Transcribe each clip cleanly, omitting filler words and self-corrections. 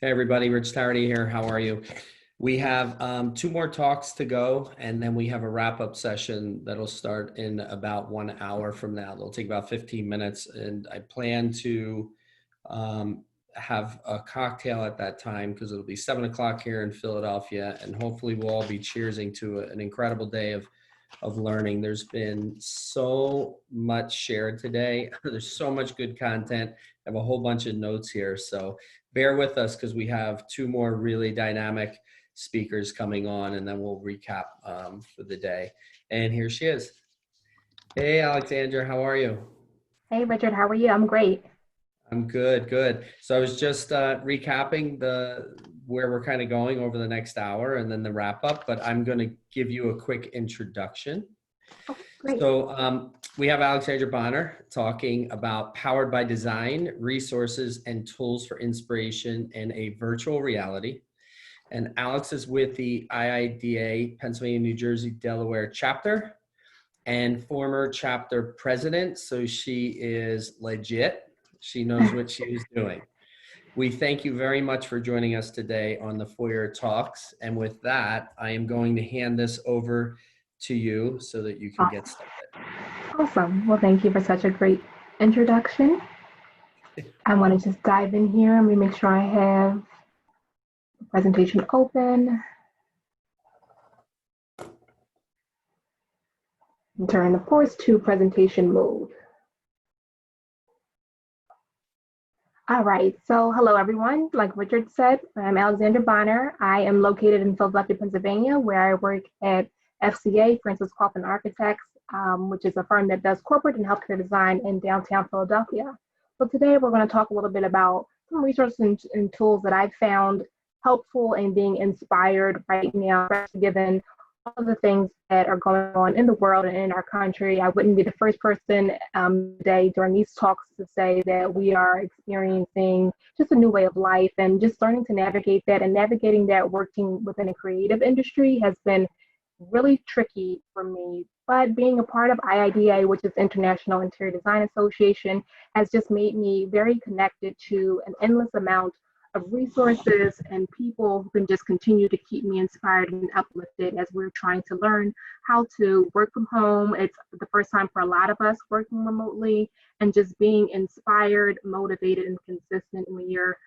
Hey everybody, Rich Tardy here. How are you? We have two more talks to go, and then we have a wrap-up session that'll start in about 1 hour from now. It'll take about 15 minutes, and I plan to um, have a cocktail at that time because it'll be 7 o'clock here in Philadelphia, and hopefully we'll all be cheersing to an incredible day of learning. There's been so much shared today. There's so much good content. I have a whole bunch of notes here, so bear with us because we have two more really dynamic speakers coming on, and then we'll recap for the day. And here she is. Hey, Alexandra, how are you? Hey Richard, how are you? I'm great. I'm good, good. So I was just recapping the where we're kind of going over the next hour and then the wrap up, but I'm going to give you a quick introduction. Oh, great. So we have Alexandra Bonner talking about powered by design, resources, and tools for inspiration in a virtual reality. And Alex is with the IIDA, Pennsylvania, New Jersey, Delaware chapter and former chapter president. So she is legit. She knows what she is doing. We thank you very much for joining us today on the Foyer Talks. And with that, I am going to hand this over to you so that you can get Awesome. started. Awesome. Well, thank you for such a great introduction. I want to just dive in here. Let me make sure I have the presentation open. And turn, of course, to presentation mode. All right, so hello everyone. Like Richard said, I'm Alexandra Bonner. I am located in Philadelphia, Pennsylvania, where I work at FCA, Francis Coffin Architects, which is a firm that does corporate and healthcare design in downtown Philadelphia. So today we're going to talk a little bit about some resources and tools that I've found helpful in being inspired right now, given all of the things that are going on in the world and in our country. I wouldn't be the first person today during these talks to say that we are experiencing just a new way of life, and just learning to navigate that, and navigating that working within a creative industry has been really tricky for me. But being a part of IIDA, which is International Interior Design Association, has just made me very connected to an endless amount of resources and people who can just continue to keep me inspired and uplifted as we're trying to learn how to work from home. It's the first time for a lot of us working remotely, and just being inspired, motivated, and consistent when you're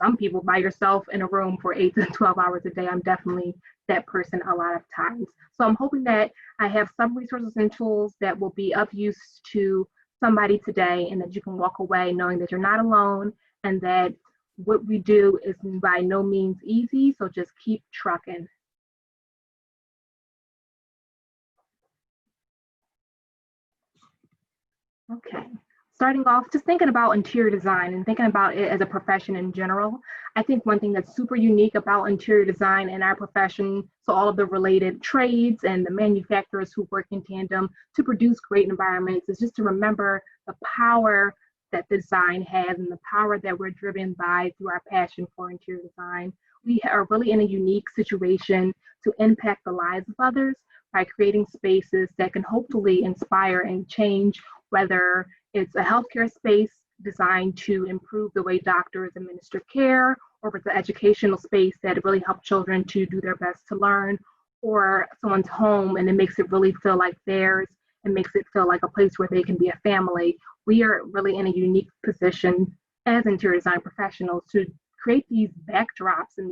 some people by yourself in a room for 8 to 12 hours a day. I'm definitely that person a lot of times. So I'm hoping that I have some resources and tools that will be of use to somebody today, and that you can walk away knowing that you're not alone, and that what we do is by no means easy, so just keep trucking. Okay, starting off, just thinking about interior design and thinking about it as a profession in general. I think one thing that's super unique about interior design in our profession, so all of the related trades and the manufacturers who work in tandem to produce great environments, is just to remember the power that design has, and the power that we're driven by through our passion for interior design. We are really in a unique situation to impact the lives of others by creating spaces that can hopefully inspire and change, whether it's a healthcare space designed to improve the way doctors administer care, or if it's an educational space that really helps children to do their best to learn, or someone's home and it makes it really feel like theirs, and makes it feel like a place where they can be a family. We are really in a unique position as interior design professionals to create these backdrops and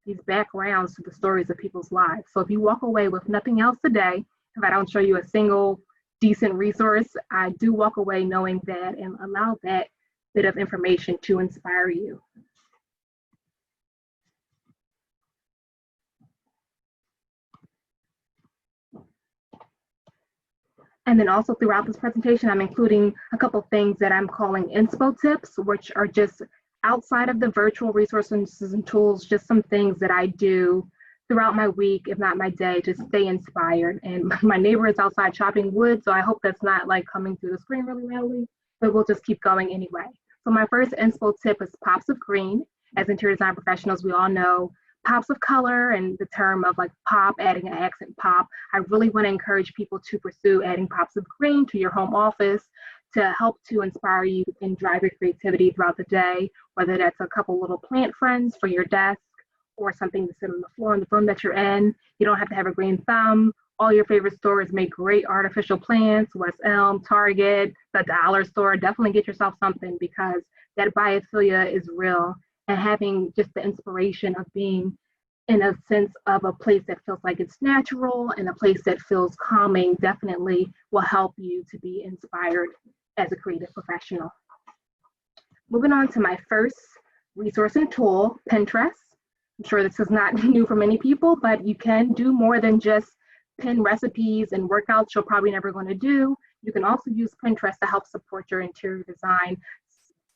these backgrounds to the stories of people's lives. So if you walk away with nothing else today, if I don't show you a single decent resource, I do walk away knowing that, and allow that bit of information to inspire you. And then also throughout this presentation, I'm including a couple things that I'm calling inspo tips, which are just outside of the virtual resources and tools, just some things that I do throughout my week, if not my day, to stay inspired. And my neighbor is outside chopping wood, so I hope that's not like coming through the screen really loudly, but we'll just keep going anyway. So my first inspo tip is pops of green. As interior design professionals, we all know pops of color and the term of like pop, adding an accent pop. I really want to encourage people to pursue adding pops of green to your home office, to help to inspire you and drive your creativity throughout the day, whether that's a couple little plant friends for your desk or something to sit on the floor in the room that you're in. You don't have to have a green thumb. All your favorite stores make great artificial plants, West Elm, Target, the dollar store. Definitely get yourself something because that biophilia is real. And having just the inspiration of being in a sense of a place that feels like it's natural and a place that feels calming definitely will help you to be inspired as a creative professional. Moving on to my first resource and tool, Pinterest. I'm sure this is not new for many people, but you can do more than just pin recipes and workouts you're probably never going to do. You can also use Pinterest to help support your interior design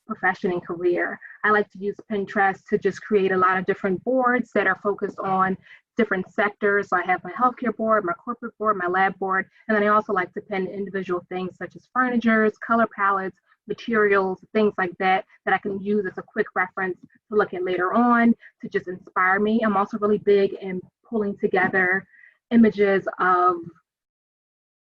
profession and career. I like to use Pinterest to just create a lot of different boards that are focused on different sectors. So I have my healthcare board, my corporate board, my lab board, and then I also like to pin individual things such as furnitures, color palettes, materials, things like that, that I can use as a quick reference to look at later on to just inspire me. I'm also really big in pulling together images of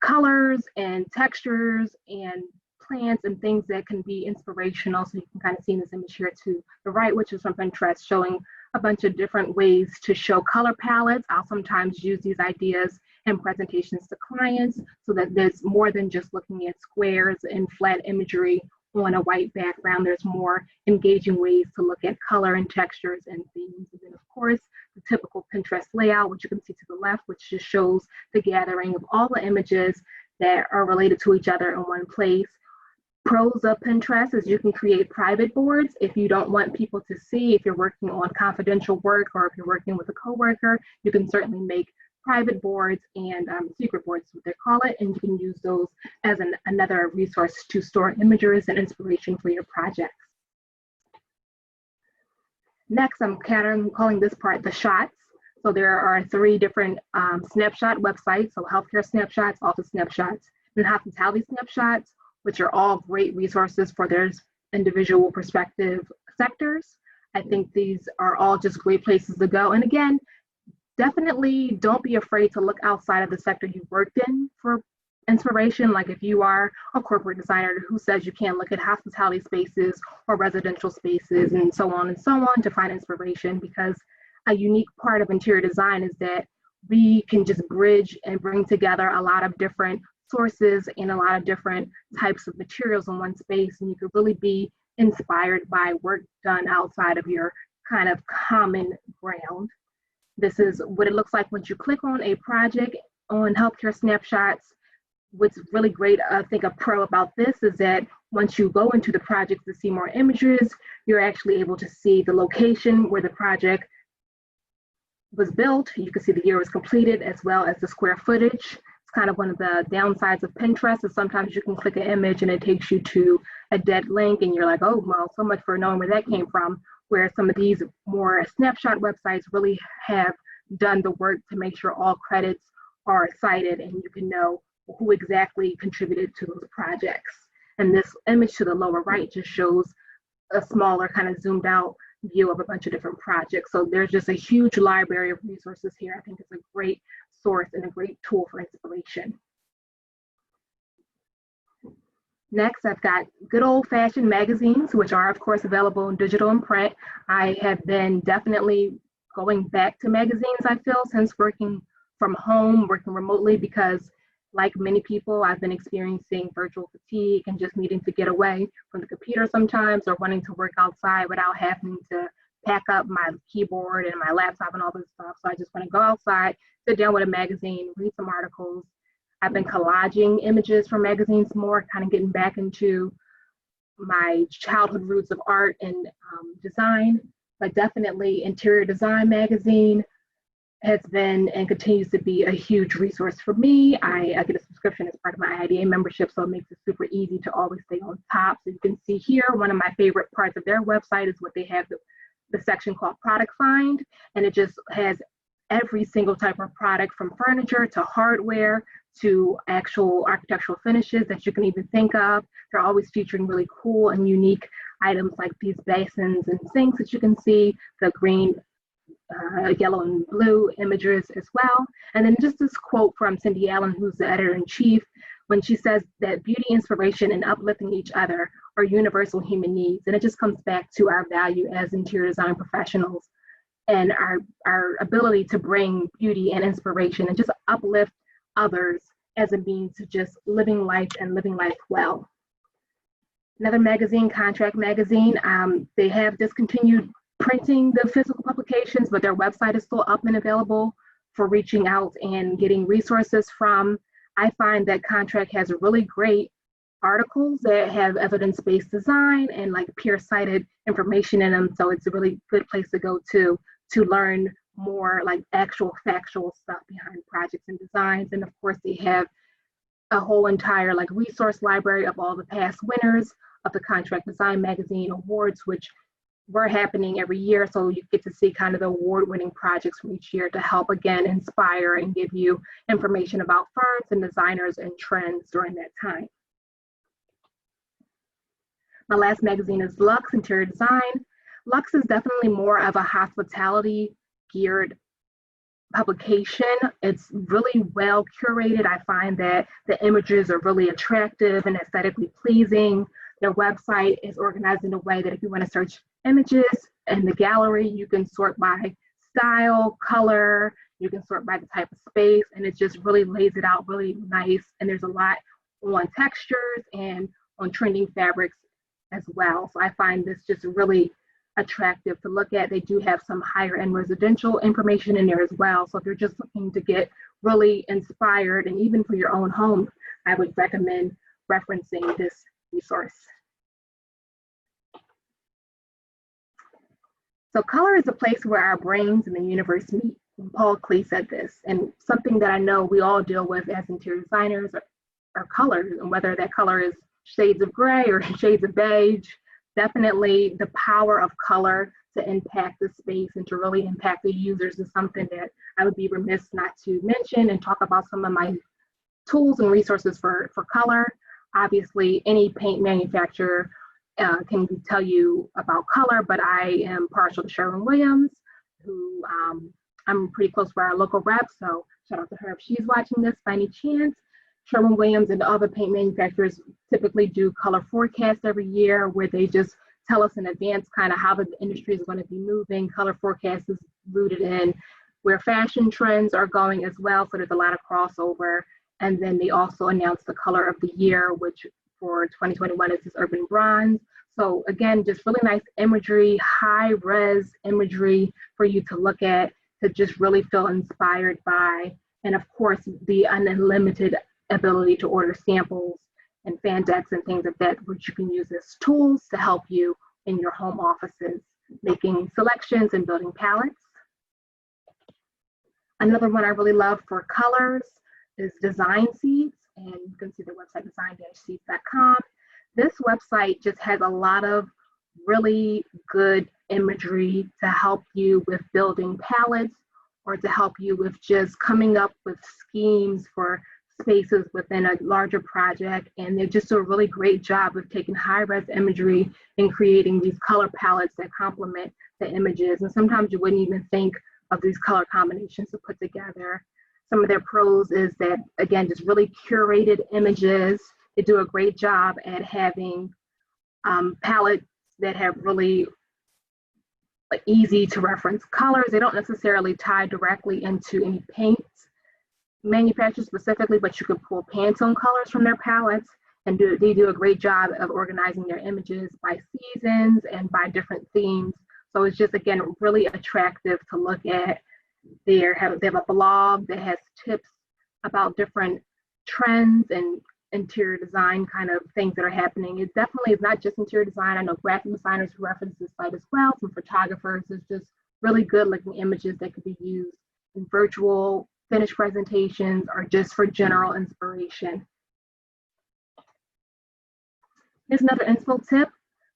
colors and textures and plants and things that can be inspirational. So you can kind of see in this image here to the right, which is from Pinterest, showing a bunch of different ways to show color palettes. I'll sometimes use these ideas in presentations to clients so that there's more than just looking at squares and flat imagery on a white background. There's more engaging ways to look at color and textures and themes. And then of course, the typical Pinterest layout, which you can see to the left, which just shows the gathering of all the images that are related to each other in one place. Pros of Pinterest is you can create private boards if you don't want people to see. If you're working on confidential work or if you're working with a coworker, you can certainly make private boards and secret boards, what they call it, and you can use those as another resource to store images and inspiration for your projects. Next, I'm calling this part the shots. So there are 3 different snapshot websites, so healthcare snapshots, office snapshots, and hospitality snapshots, which are all great resources for their individual perspective sectors. I think these are all just great places to go. And again, definitely don't be afraid to look outside of the sector you worked in for inspiration. Like if you are a corporate designer, who says you can't look at hospitality spaces or residential spaces and so on to find inspiration, because a unique part of interior design is that we can just bridge and bring together a lot of different sources and a lot of different types of materials in one space, and you could really be inspired by work done outside of your kind of common ground. This is what it looks like once you click on a project on healthcare snapshots. What's really great, I think a pro about this is that once you go into the project to see more images, you're actually able to see the location where the project was built. You can see the year it was completed as well as the square footage. Kind of one of the downsides of Pinterest is sometimes you can click an image and it takes you to a dead link and you're like, oh, well, so much for knowing where that came from. Where some of these more snapshot websites really have done the work to make sure all credits are cited and you can know who exactly contributed to those projects. And this image to the lower right just shows a smaller kind of zoomed out view of a bunch of different projects. So there's just a huge library of resources here. I think it's a great source and a great tool for inspiration. Next, I've got good old-fashioned magazines, which are of course available in digital and print. I have been definitely going back to magazines, I feel, since working from home, working remotely, because like many people, I've been experiencing virtual fatigue and just needing to get away from the computer sometimes, or wanting to work outside without having to pack up my keyboard and my laptop and all this stuff. So I just want to go outside, sit down with a magazine, read some articles. I've been collaging images from magazines more, kind of getting back into my childhood roots of art and design, but definitely Interior Design magazine has been and continues to be a huge resource for me. I get a subscription as part of my IDA membership, so it makes it super easy to always stay on top. So you can see here, one of my favorite parts of their website is what they have, the section called Product Find, and it just has every single type of product from furniture to hardware to actual architectural finishes that you can even think of. They're always featuring really cool and unique items like these basins and sinks that you can see, the green, yellow and blue images as well. And then just this quote from Cindy Allen, who's the editor-in-chief, when she says that beauty, inspiration, and uplifting each other are universal human needs. And it just comes back to our value as interior design professionals and our ability to bring beauty and inspiration and just uplift others as a means to just living life and living life well. Another magazine, Contract Magazine, they have discontinued printing the physical publications, but their website is still up and available for reaching out and getting resources from. I find that Contract has really great articles that have evidence-based design and like peer-cited information in them. So it's a really good place to go to learn more like actual factual stuff behind projects and designs. And of course, they have a whole entire like resource library of all the past winners of the Contract Design Magazine Awards, which were happening every year. So you get to see kind of the award-winning projects from each year to help, again, inspire and give you information about firms and designers and trends during that time. My last magazine is Luxe Interior Design. Luxe is definitely more of a hospitality geared publication. It's really well curated. I find that the images are really attractive and aesthetically pleasing. Their website is organized in a way that if you want to search images in the gallery, you can sort by style, color, you can sort by the type of space, and it just really lays it out really nice. And there's a lot on textures and on trending fabrics as well. So I find this just really attractive to look at. They do have some higher end residential information in there as well. So if you're just looking to get really inspired, and even for your own home, I would recommend referencing this resource. So color is a place where our brains and the universe meet. And Paul Klee said this, and something that I know we all deal with as interior designers are colors, and whether that color is shades of gray or shades of beige. Definitely the power of color to impact the space and to really impact the users is something that I would be remiss not to mention and talk about some of my tools and resources for color. Obviously, any paint manufacturer can tell you about color, but I am partial to Sherwin-Williams, who I'm pretty close with our local rep, so shout out to her if she's watching this by any chance. Sherwin-Williams and other paint manufacturers typically do color forecasts every year where they just tell us in advance kind of how the industry is going to be moving. Color forecast is rooted in where fashion trends are going as well, so there's a lot of crossover. And then they also announce the color of the year, which for 2021 is this urban bronze. So again, just really nice imagery, high res imagery for you to look at, to just really feel inspired by. And of course, the unlimited ability to order samples and fan decks and things like that, which you can use as tools to help you in your home offices, making selections and building palettes. Another one I really love for colors is Design Seeds, and you can see the website design-seeds.com. This website just has a lot of really good imagery to help you with building palettes or to help you with just coming up with schemes for spaces within a larger project. And they just do a really great job of taking high-res imagery and creating these color palettes that complement the images. And sometimes you wouldn't even think of these color combinations to put together. Some of their pros is that, again, just really curated images. They do a great job at having palettes that have really easy to reference colors. They don't necessarily tie directly into any paint manufacturers specifically, but you can pull Pantone colors from their palettes, and they do a great job of organizing their images by seasons and by different themes. So it's just, again, really attractive to look at. They have a blog that has tips about different trends and interior design kind of things that are happening. It definitely is not just interior design. I know graphic designers who reference this site as well, some photographers. It's just really good looking images that could be used in virtual finished presentations or just for general inspiration. Here's another inspo tip,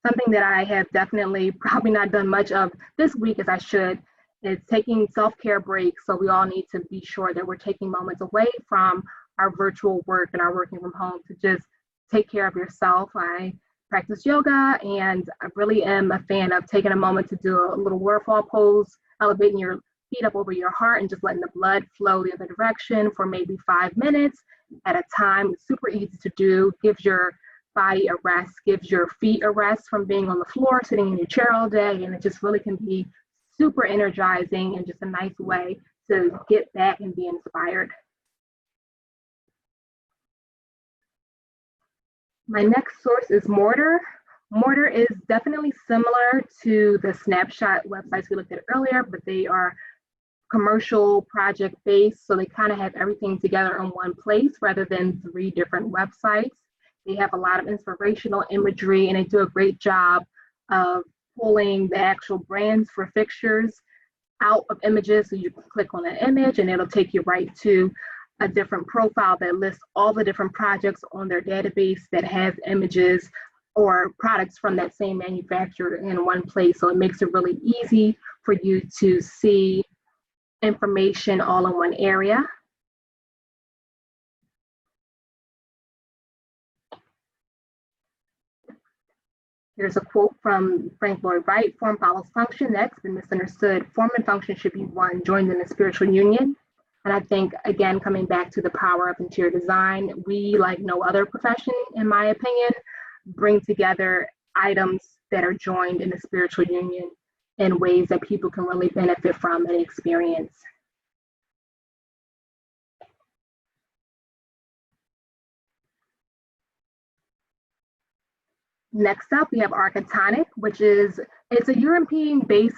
something that I have definitely probably not done much of this week as I should. It's taking self-care breaks. So we all need to be sure that we're taking moments away from our virtual work and our working from home to just take care of yourself. I practice yoga, and I really am a fan of taking a moment to do a little waterfall pose, elevating your feet up over your heart and just letting the blood flow the other direction for maybe 5 minutes at a time. It's super easy to do, gives your body a rest, gives your feet a rest from being on the floor, sitting in your chair all day, and it just really can be super energizing and just a nice way to get back and be inspired. My next source is Mortar. Mortar is definitely similar to the Snapshot websites we looked at earlier, but they are commercial project based, so they kind of have everything together in one place rather than 3 different websites. They have a lot of inspirational imagery, and they do a great job of pulling the actual brands for fixtures out of images. So you can click on an image and it'll take you right to a different profile that lists all the different projects on their database that has images or products from that same manufacturer in one place. So it makes it really easy for you to see information all in one area. Here's a quote from Lloyd Wright: "Form follows function. That's been misunderstood. Form and function should be one, joined in a spiritual union." And I think, again, coming back to the power of interior design, we, like no other profession, in my opinion, bring together items that are joined in a spiritual union in ways that people can really benefit from and experience. Next up, we have Archetonic, which is, it's a European-based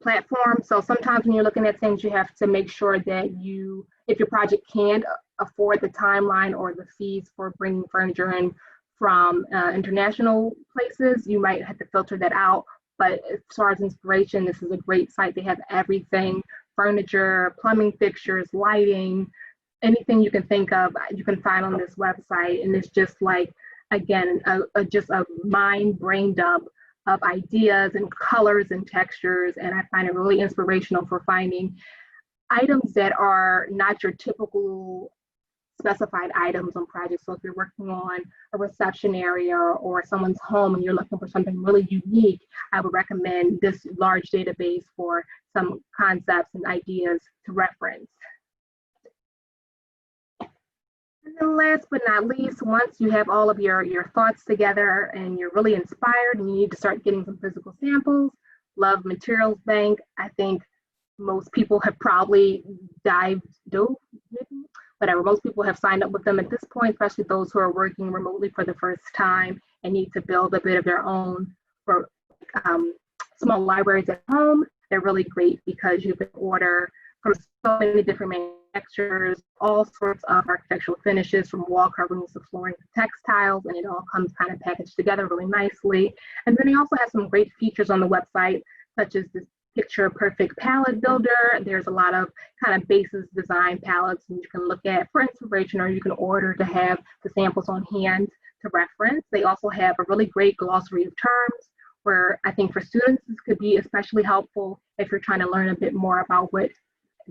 platform. So sometimes when you're looking at things, you have to make sure that you, if your project can't afford the timeline or the fees for bringing furniture in from international places, you might have to filter that out. But as far as inspiration, this is a great site. They have everything: furniture, plumbing fixtures, lighting, anything you can think of, you can find on this website. And it's just like, again, just a brain dump of ideas and colors and textures. And I find it really inspirational for finding items that are not your typical specified items on projects. So if you're working on a reception area or someone's home and you're looking for something really unique, I would recommend this large database for some concepts and ideas to reference. And then last but not least, once you have all of your thoughts together and you're really inspired and you need to start getting some physical samples, love Materials Bank. I think most people have probably most people have signed up with them at this point, especially those who are working remotely for the first time and need to build a bit of their own for small libraries at home. They're really great because you can order from so many different manufacturers, all sorts of architectural finishes, from wall coverings to flooring to textiles, and it all comes kind of packaged together really nicely. And then they also have some great features on the website, such as this picture perfect palette builder. There's a lot of kind of basis design palettes and you can look at for inspiration, or you can order to have the samples on hand to reference. They also have a really great glossary of terms, where I think for students this could be especially helpful if you're trying to learn a bit more about what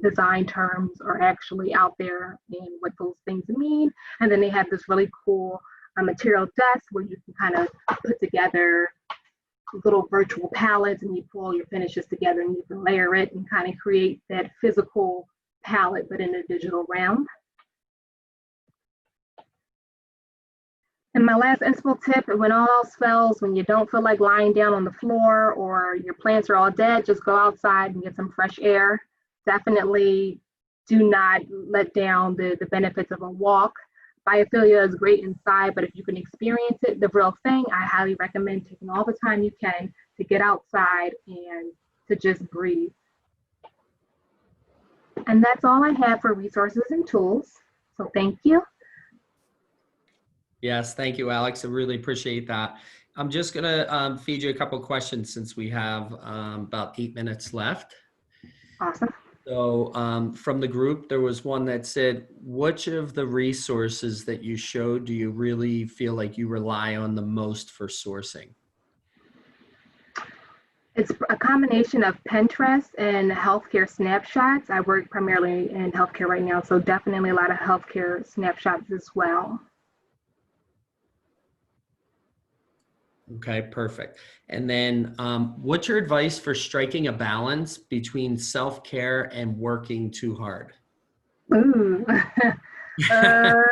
design terms are actually out there and what those things mean. And then they have this really cool material desk where you can kind of put together little virtual palettes and you pull your finishes together and you can layer it and kind of create that physical palette but in a digital realm. And my last inspo tip: when all else fails, when you don't feel like lying down on the floor or your plants are all dead, just go outside and get some fresh air. Definitely do not let down the benefits of a walk. Biophilia is great inside, but if you can experience it, the real thing, I highly recommend taking all the time you can to get outside and to just breathe. And that's all I have for resources and tools. So thank you. Yes, thank you, Alex. I really appreciate that. I'm just gonna feed you a couple of questions since we have about 8 minutes left. Awesome. So from the group, there was one that said, which of the resources that you showed do you really feel like you rely on the most for sourcing? It's a combination of Pinterest and healthcare snapshots. I work primarily in healthcare right now, so definitely a lot of healthcare snapshots as well. Okay, perfect. And then what's your advice for striking a balance between self-care and working too hard? Ooh. uh,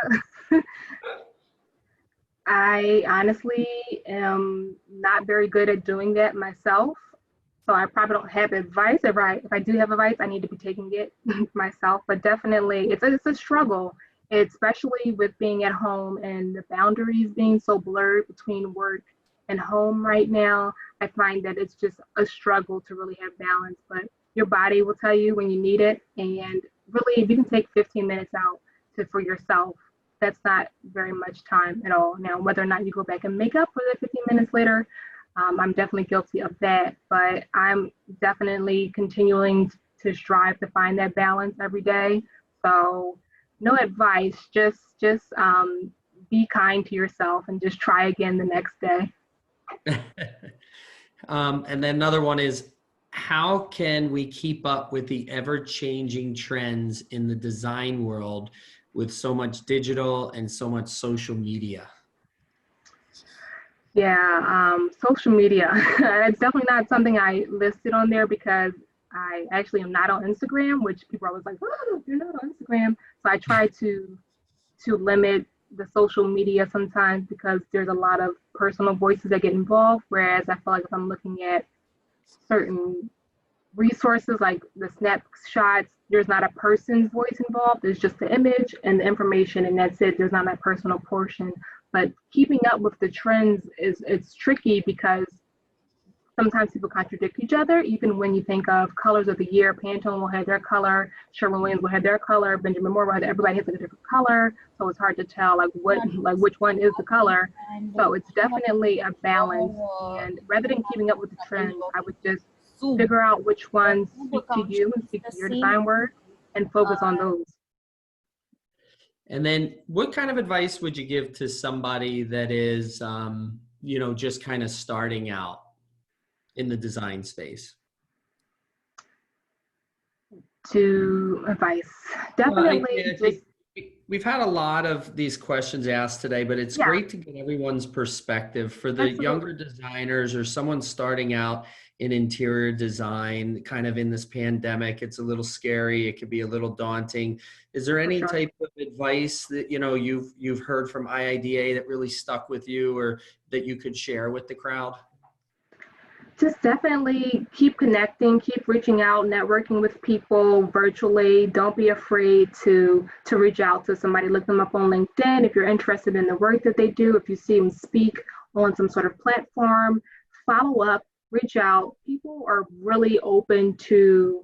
I honestly am not very good at doing that myself. So I probably don't have advice. If I do have advice, I need to be taking it myself. But definitely, it's a struggle, especially with being at home and the boundaries being so blurred between work and home right now. I find that it's just a struggle to really have balance. But your body will tell you when you need it, and really, if you can take 15 minutes out for yourself, that's not very much time at all. Now, whether or not you go back and make up for the 15 minutes later, I'm definitely guilty of that, but I'm definitely continuing to strive to find that balance every day. So, no advice, just be kind to yourself and just try again the next day. And then another one is, how can we keep up with the ever-changing trends in the design world with so much digital and so much social media? Yeah, social media. It's definitely not something I listed on there because I actually am not on Instagram, which people are always like, "Oh, you're not on Instagram." So I try to limit the social media sometimes because there's a lot of personal voices that get involved. Whereas I feel like if I'm looking at certain resources like the snapshots, there's not a person's voice involved. There's just the image and the information, and that's it. There's not that personal portion. But keeping up with the trends is it's tricky because sometimes people contradict each other. Even when you think of colors of the year, Pantone will have their color, Sherwin-Williams will have their color, Benjamin Moore will have, everybody has like a different color. So it's hard to tell like which one is the color. So it's definitely a balance. And rather than keeping up with the trends, I would just figure out which ones speak to you and speak to your design work and focus on those. And then what kind of advice would you give to somebody that is, just kind of starting out in the design space? To advice, Well, definitely I just, think we've had a lot of these questions asked today, but it's yeah, great to get everyone's perspective. For the absolutely, younger designers or someone starting out in interior design, kind of in this pandemic, it's a little scary. It could be a little daunting. Is there for any sure. type of advice that you've heard from IIDA that really stuck with you, or that you could share with the crowd? Just definitely keep connecting, keep reaching out, networking with people virtually. Don't be afraid to reach out to somebody. Look them up on LinkedIn if you're interested in the work that they do. If you see them speak on some sort of platform, follow up, reach out. People are really open to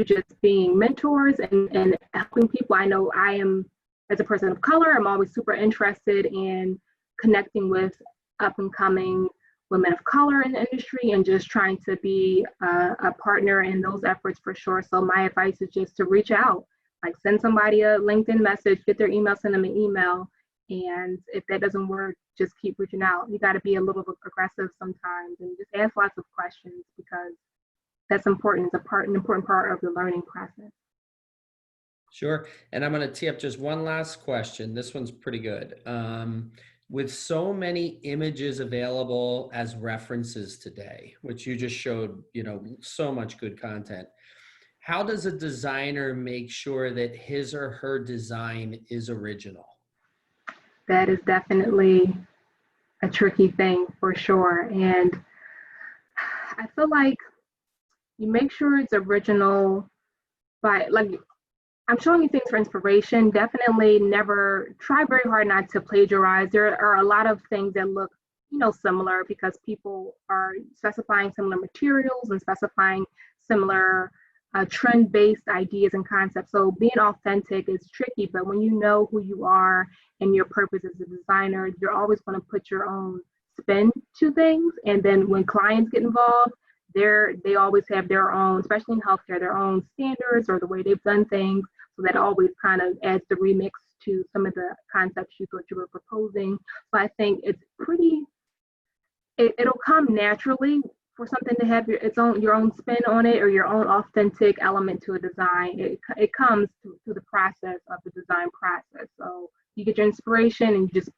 just being mentors and helping people. I know I am, as a person of color, I'm always super interested in connecting with up and coming women of color in the industry and just trying to be a partner in those efforts for sure. So my advice is just to reach out, like send somebody a LinkedIn message, get their email, send them an email. And if that doesn't work, just keep reaching out. You got to be a little bit aggressive sometimes and just ask lots of questions because that's important. It's an important part of the learning process. Sure. And I'm going to tee up just one last question. This one's pretty good. With so many images available as references today, which you just showed, so much good content, how does a designer make sure that his or her design is original? That is definitely a tricky thing for sure. And I feel like you make sure it's original by like I'm showing you things for inspiration. Definitely never try very hard not to plagiarize. There are a lot of things that look, similar because people are specifying similar materials and specifying similar trend-based ideas and concepts. So being authentic is tricky, but when you know who you are and your purpose as a designer, you're always going to put your own spin to things. And then when clients get involved, they always have their own, especially in healthcare, their own standards or the way they've done things. So that always kind of adds the remix to some of the concepts you thought you were proposing. So I think it's it'll come naturally for something to have your own spin on it or your own authentic element to a design. It comes through the process of the design process. So you get your inspiration and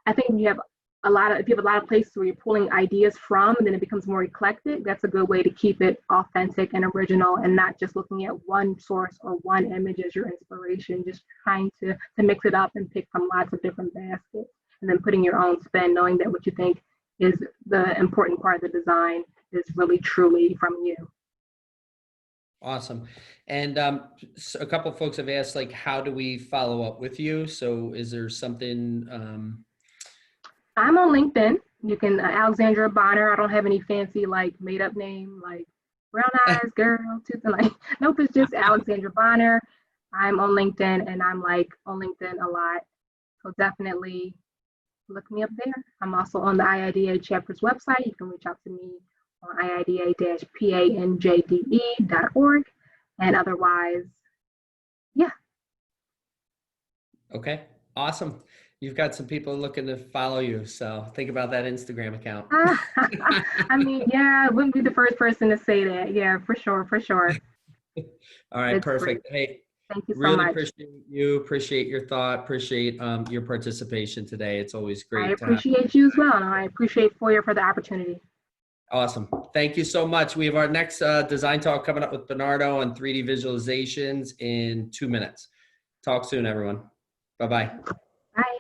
I think you have if you have a lot of places where you're pulling ideas from, and then it becomes more eclectic, that's a good way to keep it authentic and original, and not just looking at one source or one image as your inspiration, just trying to mix it up and pick from lots of different baskets, and then putting your own spin, knowing that what you think is the important part of the design is really truly from you. Awesome. And so a couple of folks have asked, like, how do we follow up with you? So is there something? I'm on LinkedIn. You can, Alexandra Bonner. I don't have any fancy, like, made up name, like brown eyes girl, like, nope, it's just Alexandra Bonner. I'm on LinkedIn, and I'm like on LinkedIn a lot. So definitely look me up there. I'm also on the IIDA chapter's website. You can reach out to me on iida-panjde.org. And otherwise, yeah. Okay, awesome. You've got some people looking to follow you, so think about that Instagram account. I mean, yeah, I wouldn't be the first person to say that. Yeah, for sure, for sure. All right, It's perfect. great. Hey, Thank you so really much. appreciate you, appreciate your thought, appreciate your participation today. It's always I great to have. appreciate you as well, and I appreciate Foyer for the opportunity. Awesome. Thank you so much. We have our next design talk coming up with Bernardo on 3D visualizations in 2 minutes. Talk soon, everyone. Bye-bye. Bye.